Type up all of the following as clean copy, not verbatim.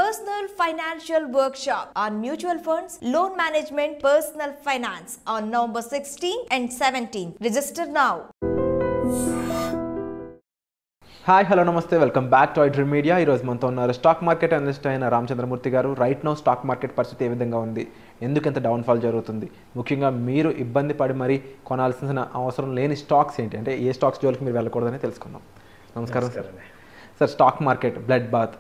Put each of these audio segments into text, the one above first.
Personal Financial Workshop on Mutual Funds, Loan Management, Personal Finance on November 16 and 17. Register now. Hi hello నమస్తే welcome back to iDream media. ఈరోజు మనతో ఉన్నారు stock market analyst అయిన రామచంద్రమూర్తి గారు. Right now stock market పరిస్థితి ఏ విధంగా ఉంది, ఎందుకు ఎంత డౌన్ఫాల్ జరుగుతుంది, ముఖ్యంగా మీరు ఇబ్బంది పడి మరీ కొనాల్సిన అవసరం లేని స్టాక్స్ ఏంటి, అంటే ఏ స్టాక్స్ జోలికి మీరు వెళ్ళకూడదని తెలుసుకుందాం. నమస్కారం sir. Sir, stock market blood bath,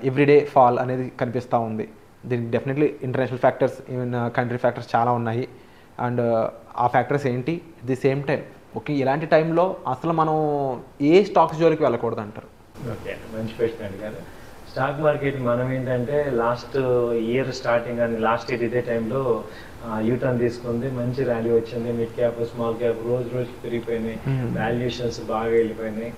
everyday fall అనేది కనిపిస్తూ ఉంది. దీనికి definitely international factors, even country factors చాలా ఉన్నాయి. అండ్ ఆ ఫ్యాక్టర్స్ ఏంటి, at the same time okay ఇలాంటి టైంలో అసలు మనం ఏ స్టాక్స్ జోలికి వెళ్ళకూడదు అంటారు? ఓకే, మంచి క్వశ్చన్ అడిగారు. స్టాక్ మార్కెట్ మనం ఏంటంటే లాస్ట్ ఇయర్ స్టార్టింగ్ అని లాస్ట్ ఇయర్ ఇదే టైంలో యూటర్న్ తీసుకుంది, మంచి ర్యాలీ వచ్చింది. మిడ్ క్యాప్ స్మాల్ క్యాప్ రోజు పెరిగిపోయినాయి, వాల్యుయేషన్స్ బాగా వెళ్ళిపోయినాయి.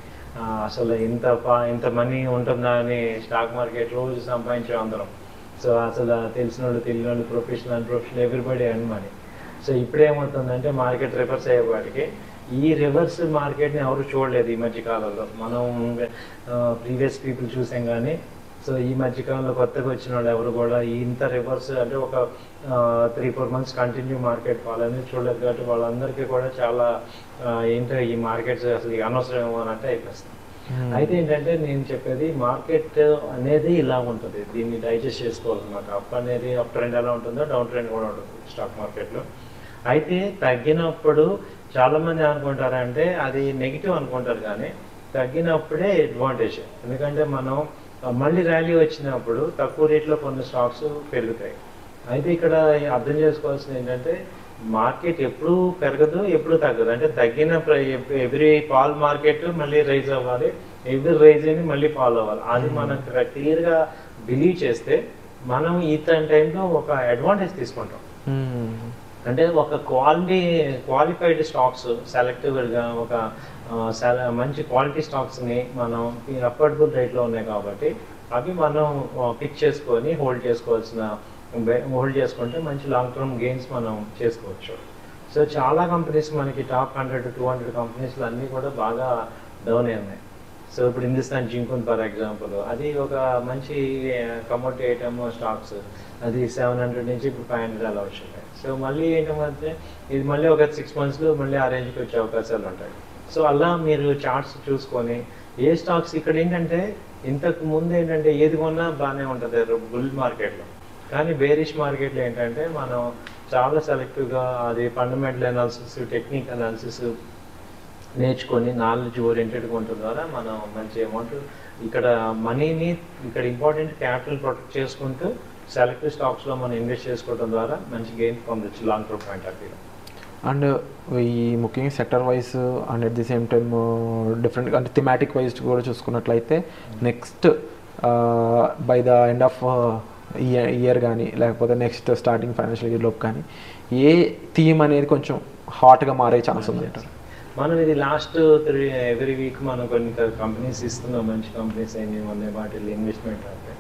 అసలు ఇంత మనీ ఉంటుందా అని స్టాక్ మార్కెట్ రోజు సంపాదించాం అందరం. సో అసలు తెలిసిన వాళ్ళు తెలియని వాళ్ళు professional everybody and money. So ఇప్పుడేమవుతుందంటే మార్కెట్ రివర్స్ అయ్యేవాటికి ఈ రివర్స్ మార్కెట్ని ఎవరు చూడలేదు ఈ మధ్యకాలంలో. మనం ప్రీవియస్ పీపుల్ చూసాం కానీ సో ఈ మధ్యకాలంలో కొత్తగా వచ్చిన వాళ్ళు ఎవరు కూడా ఇంత రివర్స్ అంటే ఒక 3-4 months కంటిన్యూ మార్కెట్ ఫాల్ అనేది చూడలేదు. కాబట్టి వాళ్ళందరికీ కూడా చాలా ఏంటో ఈ మార్కెట్స్ అసలు అనవసరం అన్నట్టు అయిపోతుంది. అయితే ఏంటంటే నేను చెప్పేది మార్కెట్ అనేది ఇలా ఉంటుంది, దీన్ని డైజెస్ట్ చేసుకోవాలన్నమాట. అప్ అనేది అప్ ట్రెండ్ ఎలా ఉంటుందో డౌన్ ట్రెండ్ కూడా ఉంటుంది స్టాక్ మార్కెట్లో. అయితే తగ్గినప్పుడు చాలామంది అనుకుంటారంటే అది నెగిటివ్ అనుకుంటారు, కానీ తగ్గినప్పుడే అడ్వాంటేజ్. ఎందుకంటే మనం మళ్ళీ ర్యాలీ వచ్చినప్పుడు తక్కువ రేట్లో కొన్ని స్టాక్స్ పెరుగుతాయి. అయితే ఇక్కడ అర్థం చేసుకోవాల్సింది ఏంటంటే మార్కెట్ ఎప్పుడు పెరగదు, ఎప్పుడు తగ్గదు. అంటే తగ్గిన ఎవ్రీ ఫాల్ మార్కెట్ మళ్ళీ రైజ్ అవ్వాలి, ఎవ్రీ రైజ్ అని మళ్ళీ ఫాల్ అవ్వాలి. అది మనం క్లియర్గా బిలీవ్ చేస్తే మనం ఈ టైంలో ఒక అడ్వాంటేజ్ తీసుకుంటాం. అంటే ఒక క్వాలిఫైడ్ స్టాక్స్ సెలెక్టివ్గా ఒక మంచి క్వాలిటీ స్టాక్స్ని మనం అఫోర్డబుల్ రేట్లో ఉన్నాయి కాబట్టి అవి మనం పిక్ చేసుకొని హోల్డ్ చేసుకుంటే మంచి లాంగ్ టర్మ్ గెయిన్స్ మనం చేసుకోవచ్చు. సో చాలా కంపెనీస్ మనకి టాప్ 100-200 కంపెనీస్లు అన్నీ కూడా బాగా డౌన్ అయి ఉన్నాయి. సో ఇప్పుడు హిందుస్థాన్ జింక్ ఫర్ ఎగ్జాంపుల్, అది ఒక మంచి కమోడిటీ ఐటమ్ స్టాక్స్, అది 700 నుంచి ఇప్పుడు 500 అలా వచ్చింది. సో మళ్ళీ ఏంటంటే ఇది మళ్ళీ ఒక 6 monthsలో మళ్ళీ ఆ రేంజ్కి వచ్చే అవకాశాలు ఉంటాయి. సో అలా మీరు చార్ట్స్ చూసుకొని ఏ స్టాక్స్ ఇక్కడ ఏంటంటే ఇంతకు ముందు ఏంటంటే ఏది కొన్నా బాగానే ఉంటుంది బుల్ మార్కెట్లో, కానీ బేరిష్ మార్కెట్లో ఏంటంటే మనం చాలా సెలెక్టివ్గా అది ఫండమెంటల్ అనాలిసిస్, టెక్నిక్ అనాలిసిస్ నేర్చుకొని నాలెడ్జ్ ఓరియంటెడ్గా ఉండటం ద్వారా మనం మంచి అమౌంట్ ఇక్కడ మనీని ఇక్కడ ఇంపార్టెంట్ క్యాపిటల్ ప్రొటెక్ట్ చేసుకుంటూ సెలెక్టివ్ స్టాక్స్లో మనం ఇన్వెస్ట్ చేసుకోవడం ద్వారా మంచి గెయిన్ పొందొచ్చు long term point of view. And ఈ ముఖ్యంగా sector wise and at the same time different అంటే థిమాటిక్ వైజ్ కూడా చూసుకున్నట్లయితే next by the end of year కానీ లేకపోతే నెక్స్ట్ స్టార్టింగ్ ఫైనాన్షియల్ ఇయర్ లోపు కానీ ఏ థీమ్ అనేది కొంచెం హాట్గా మారే ఛాన్స్ ఉంది అంటారు? మనం ఇది లాస్ట్ ఎవ్రీ వీక్ మనం కొన్ని కంపెనీస్ ఇస్తున్నాం, మంచి కంపెనీస్ ఏమి ఉన్నాయి వాటిల్లో ఇన్వెస్ట్మెంట్ అంటే.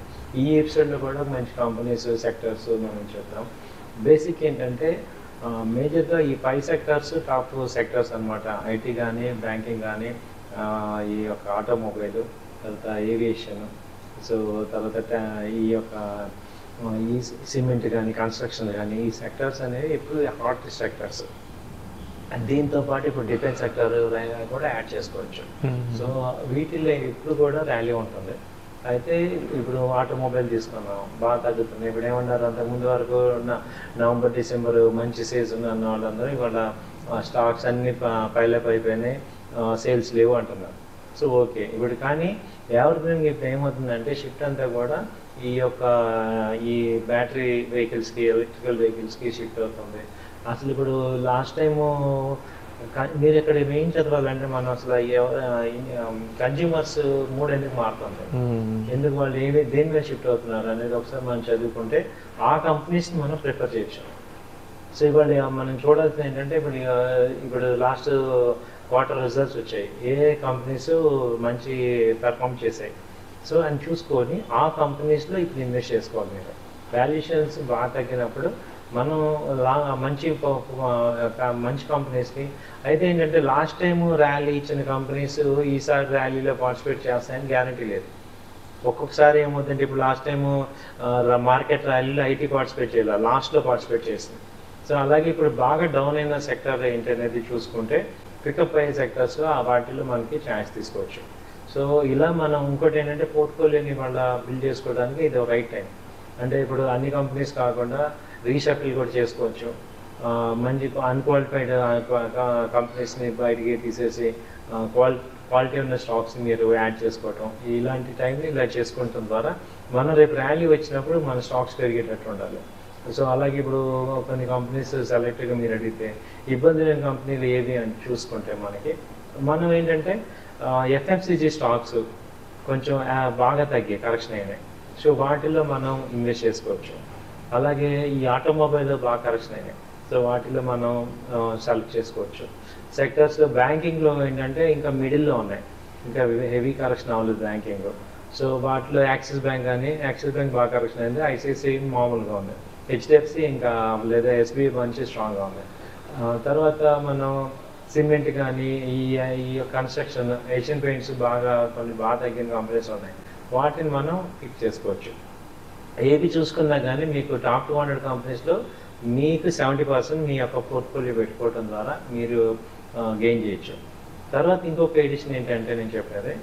ఈ ఎపిసోడ్లో కూడా మంచి కంపెనీస్ సెక్టర్స్ మనం చెప్తాం. బేసిక్ ఏంటంటే మేజర్గా ఈ 5 సెక్టర్స్ టాప్ సెక్టర్స్ అనమాట. ఐటీ కానీ, బ్యాంకింగ్ కానీ, ఈ యొక్క ఆటోమొబైల్, తర్వాత ఏవియేషన్, సో తర్వాత ఈ యొక్క ఈ సిమెంట్ కానీ, కన్స్ట్రక్షన్ కానీ, ఈ సెక్టర్స్ అనేవి ఇప్పుడు హాట్ సెక్టర్స్. దీంతో పాటు ఇప్పుడు డిఫెన్స్ సెక్టర్ కూడా యాడ్ చేసుకోవచ్చు. సో వీటిల్లో ఇప్పుడు కూడా ర్యాలీ ఉంటుంది. అయితే ఇప్పుడు ఆటోమొబైల్ తీసుకున్నాం, బాగా తగ్గుతుంది. ఇప్పుడు ఏమన్నారు, అంతకుముందు వరకు నవంబర్ డిసెంబర్ మంచి సేల్స్ ఉన్న వాళ్ళందరూ ఇవాళ స్టాక్స్ అన్ని పైలప్ అయిపోయినాయి, సేల్స్ లేవు అంటున్నారు. సో ఓకే, ఇప్పుడు కానీ ఎవరిథింగ్ ఇప్పుడు ఏమవుతుందంటే షిఫ్ట్ అంతా కూడా ఈ బ్యాటరీ వెహికల్స్కి, ఎలక్ట్రికల్ వెహికల్స్కి షిఫ్ట్ అవుతుంది. అసలు ఇప్పుడు లాస్ట్ టైము మీరు ఇక్కడ ఏం చదవాలంటే మనం అసలు కన్జ్యూమర్స్ మూడ్ ఎందుకు మారుతుంది, ఎందుకు వాళ్ళు దేని మీద షిఫ్ట్ అవుతున్నారు అనేది ఒకసారి మనం చదువుకుంటే ఆ కంపెనీస్ని మనం ప్రిఫర్ చేయొచ్చు. సో ఇవాళ మనం చూడాల్సింది ఏంటంటే ఇప్పుడు లాస్ట్ క్వార్టర్ రిజల్ట్స్ వచ్చాయి, ఏ కంపెనీస్ మంచి పెర్ఫామ్ చేశాయి. సో అని చూసుకొని ఆ కంపెనీస్లో ఇప్పుడు ఇన్వెస్ట్ చేసుకోవాలి మీరు. వాల్యుయేషన్స్ బాగా తగ్గినప్పుడు మనం మంచి కంపెనీస్కి. అయితే ఏంటంటే లాస్ట్ టైం ర్యాలీ ఇచ్చిన కంపెనీస్ ఈసారి ర్యాలీలో పార్టిసిపేట్ చేస్తాయని గ్యారంటీ లేదు. ఒక్కొక్కసారి ఏమవుతుందంటే ఇప్పుడు లాస్ట్ టైము మార్కెట్ ర్యాలీలో ఐటీ పార్టిసిపేట్ చేయాలి, లాస్ట్లో పార్టిసిపేట్ చేసింది. సో అలాగే ఇప్పుడు బాగా డౌన్ అయిన సెక్టర్ ఏంటి అనేది చూసుకుంటే పికప్ అయ్యే సెక్టర్స్లో ఆ వాటిల్లో మనకి ఛాన్స్ తీసుకోవచ్చు. సో ఇలా మనం ఇంకోటి ఏంటంటే పోర్ట్ఫోలియోని వాళ్ళ బిల్డ్ చేసుకోవడానికి ఇది రైట్ టైం. అంటే ఇప్పుడు అన్ని కంపెనీస్ కాకుండా రీషఫిల్ కూడా చేసుకోవచ్చు. మంచి అన్క్వాలిఫైడ్ కంపెనీస్ని బయటికి తీసేసి క్వాలిటీ ఉన్న స్టాక్స్ మీరు యాడ్ చేసుకోవటం, ఇలాంటి టైంని ఇలా చేసుకోవటం ద్వారా మనం రేపు ర్యాలీ వచ్చినప్పుడు మన స్టాక్స్ పెరిగేటట్టు ఉండాలి. సో అలాగే ఇప్పుడు కొన్ని కంపెనీస్ సెలెక్ట్గా మీరు అడిగితే ఇబ్బంది లేని కంపెనీలు ఏవి అని చూసుకుంటే మనం ఏంటంటే ఎఫ్ఎంసీజీ స్టాక్స్ కొంచెం బాగా తగ్గాయి, కరెక్షన్ అయినాయి. సో వాటిల్లో మనం ఇన్వెస్ట్ చేసుకోవచ్చు. అలాగే ఈ ఆటోమొబైల్ బాగా కరెక్షన్ అయినాయి, సో వాటిలో మనం సెలెక్ట్ చేసుకోవచ్చు. సెక్టర్స్లో బ్యాంకింగ్లో ఏంటంటే ఇంకా మిడిల్లో ఉన్నాయి, ఇంకా హెవీ కరెక్షన్ అవ్వలేదు బ్యాంకింగ్. సో వాటిలో యాక్సిస్ బ్యాంక్ కానీ, యాక్సిస్ బ్యాంక్ బాగా కరెక్షన్ అయింది, ఐసిఐసిఐ మామూలుగా ఉంది, హెచ్డిఎఫ్సి ఇంకా లేదా ఎస్బీఐ మంచి స్ట్రాంగ్గా ఉంది. తర్వాత మనం సిమెంట్ కానీ ఈ కన్స్ట్రక్షన్, ఏషియన్ పెయింట్స్ కొన్ని బాగా తగ్గిన కంపెనీస్ ఉన్నాయి, వాటిని మనం పిక్ చేసుకోవచ్చు. ఏది చూసుకున్నా కానీ మీకు టాప్ 200 కంపెనీస్లో మీకు 70% మీ యొక్క పోర్ట్ఫోలియో పెట్టుకోవడం ద్వారా మీరు గెయిన్ చేయొచ్చు. తర్వాత ఇంకొక ఎడిషన్ ఏంటంటే నేను చెప్పేది,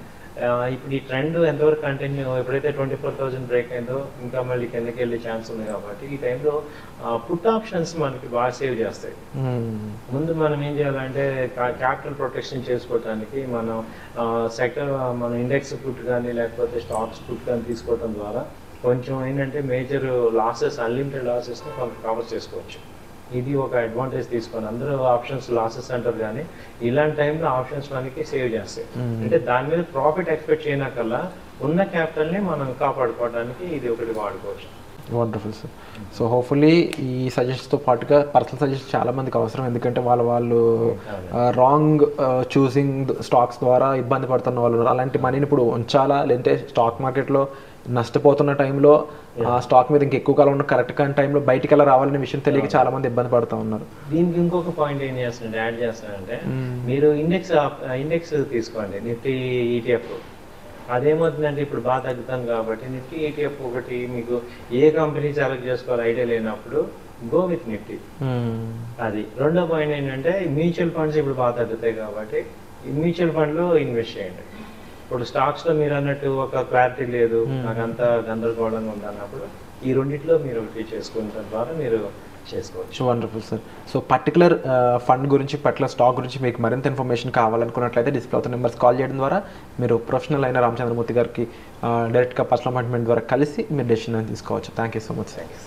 ఇప్పుడు ఈ ట్రెండ్ ఎంతవరకు కంటిన్యూ, ఎప్పుడైతే 24,000 బ్రేక్ అయిందో ఇంకా మళ్ళీ కిందకి వెళ్ళే ఛాన్స్ ఉంది. కాబట్టి ఈ టైంలో పుట్ ఆప్షన్స్ మనకి బాగా సేవ్ చేస్తాయి. ముందు మనం ఏం చేయాలంటే క్యాపిటల్ ప్రొటెక్షన్ చేసుకోవడానికి మనం సెక్టర్ మన ఇండెక్స్ పుట్ కానీ లేకపోతే స్టాక్స్ పుట్ కానీ తీసుకోవడం ద్వారా కొంచెం ఏంటంటే మేజర్ లాసెస్, అన్లిమిటెడ్ లాసెస్ని కొంత కవర్ చేసుకోవచ్చు. ఇది ఒక అడ్వాంటేజ్ తీసుకొని అందరూ ఆప్షన్స్ లాసెస్ అంటారు, కానీ ఇలాంటి టైంలో ఆప్షన్స్ మనకి సేవ్ చేస్తాయి. అంటే దాని మీద ప్రాఫిట్ ఎక్స్పెక్ట్ చేయనకల్లా ఉన్న క్యాపిటల్ని మనం కాపాడుకోవడానికి ఇది ఒకటి వాడుకోవచ్చు. Wonderful sir. సో హోప్ఫుల్లీ ఈ సజెషన్స్తో పాటుగా పర్సనల్ సజెషన్ చాలా మందికి అవసరం, ఎందుకంటే వాళ్ళు రాంగ్ చూసింగ్ స్టాక్స్ ద్వారా ఇబ్బంది పడుతున్న వాళ్ళు ఉన్నారు. అలాంటి మనీని ఇప్పుడు ఉంచాలా, లేదంటే స్టాక్ మార్కెట్లో నష్టపోతున్న టైంలో ఆ స్టాక్ మీద ఇంకెక్కువ కాలం ఉన్న కరెక్ట్ కాని టైంలో బయటికి ఎలా రావాలనే విషయం తెలియక చాలా మంది ఇబ్బంది పడుతూ ఉన్నారు. దీనికి ఇంకొక పాయింట్ ఏం చేస్తానంటే యాడ్ చేస్తానంటే, మీరు ఇండెక్స్ తీసుకోండి, నిఫ్టీ ఈటీఎఫ్. అదేమవుతుందంటే ఇప్పుడు బాగా తగ్గుతాను కాబట్టి నిఫ్టీ ఈటీఎఫ్ ఒకటి మీకు ఏ కంపెనీ సెలెక్ట్ చేసుకోవాలి ఐడియా లేనప్పుడు గో విత్ నిఫ్టీ. అది రెండో పాయింట్ ఏంటంటే మ్యూచువల్ ఫండ్స్ ఇప్పుడు బాగా తగ్గుతాయి కాబట్టి మ్యూచువల్ ఫండ్లో ఇన్వెస్ట్ చేయండి. ఇప్పుడు స్టాక్స్లో మీరు అన్నట్టు ఒక క్లారిటీ లేదు, నాకంతా గందరగోళంగా ఉంది అన్నప్పుడు ఈ రెండిట్లో మీరు ఒకటి చేసుకున్న ద్వారా మీరు చేసుకోవచ్చు. Wonderful sir. So particular fund గురించి, పర్టికులర్ స్టాక్ గురించి మీకు మరింత ఇన్ఫర్మేషన్ కావాలనుకున్నట్లయితే డిస్ప్లే అవుతున్న నెంబర్స్ కాల్ చేయడం ద్వారా మీరు ప్రొఫెషనల్ అయిన రామచంద్రమూర్తి గారికి డైరెక్ట్గా పర్సనల్ అపాయింట్మెంట్ ద్వారా కలిసి మీరు డెసిషన్ తీసుకోవచ్చు. Thank you so much. Thank you.